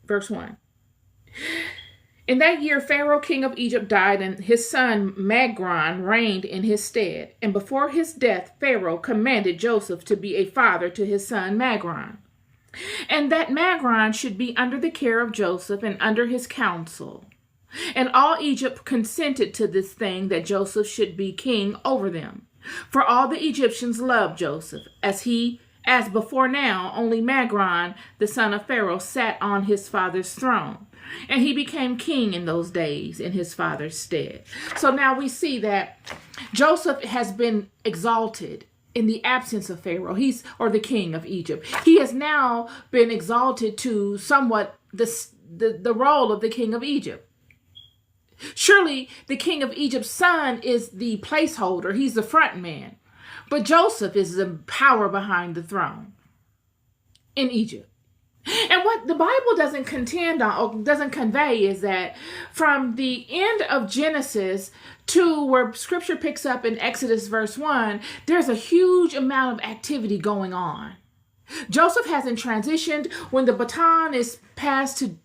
Verse 1. In that year, Pharaoh, king of Egypt, died, and his son Magron reigned in his stead. And before his death, Pharaoh commanded Joseph to be a father to his son Magron, and that Magron should be under the care of Joseph and under his counsel. And all Egypt consented to this thing, that Joseph should be king over them. For all the Egyptians loved Joseph, as before now, only Magron, the son of Pharaoh, sat on his father's throne. And he became king in those days in his father's stead. So now we see that Joseph has been exalted in the absence of Pharaoh, or the king of Egypt. He has now been exalted to somewhat the role of the king of Egypt. Surely the king of Egypt's son is the placeholder. He's the front man. But Joseph is the power behind the throne in Egypt. And what the Bible doesn't contend on, or doesn't convey, is that from the end of Genesis to where scripture picks up in Exodus verse 1, there's a huge amount of activity going on. Joseph hasn't transitioned. When the baton is passed to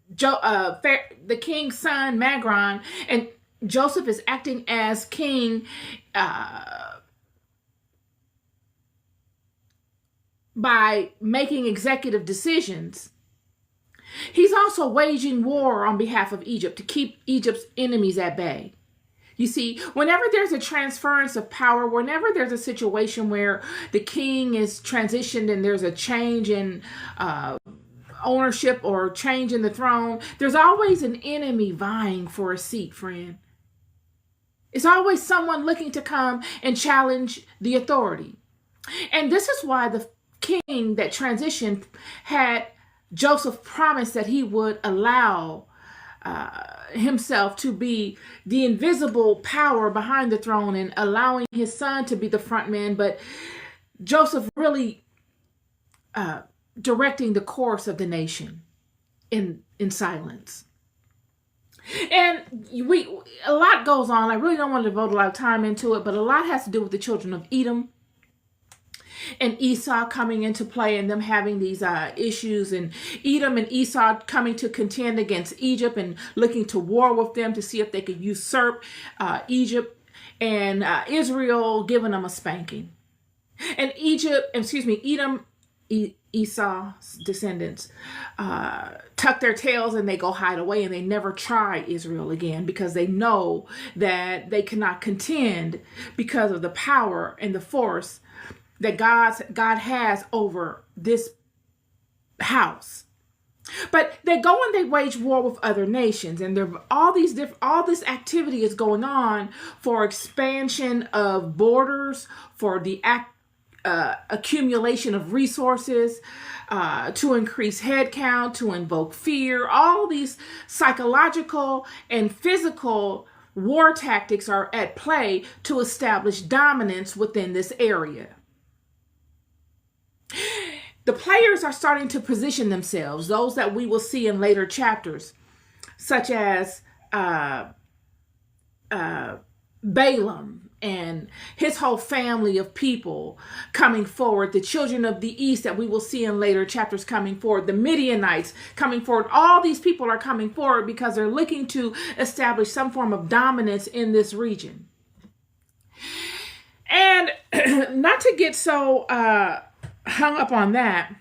the king's son, Magron, and Joseph is acting as king by making executive decisions, he's also waging war on behalf of Egypt to keep Egypt's enemies at bay. You see, whenever there's a transference of power, whenever there's a situation where the king is transitioned and there's a change in ownership or change in the throne, there's always an enemy vying for a seat, friend. It's always someone looking to come and challenge the authority. And this is why the king that transitioned had Joseph promise that he would allow himself to be the invisible power behind the throne and allowing his son to be the front man, but Joseph really directing the course of the nation in silence. And a lot goes on. I really don't want to devote a lot of time into it, but a lot has to do with the children of Edom and Esau coming into play, and them having these issues, and Edom and Esau coming to contend against Egypt and looking to war with them to see if they could usurp Egypt, and Israel giving them a spanking. And Edom, Esau's descendants, tuck their tails and they go hide away, and they never try Israel again because they know that they cannot contend because of the power and the force that God has over this house. But they go and they wage war with other nations, and all this activity is going on for expansion of borders, for the accumulation of resources, to increase headcount, to invoke fear. All these psychological and physical war tactics are at play to establish dominance within this area. The players are starting to position themselves, those that we will see in later chapters, such as Balaam and his whole family of people coming forward, the children of the east that we will see in later chapters coming forward, the Midianites coming forward. All these people are coming forward because they're looking to establish some form of dominance in this region. And not to get so hung up on that,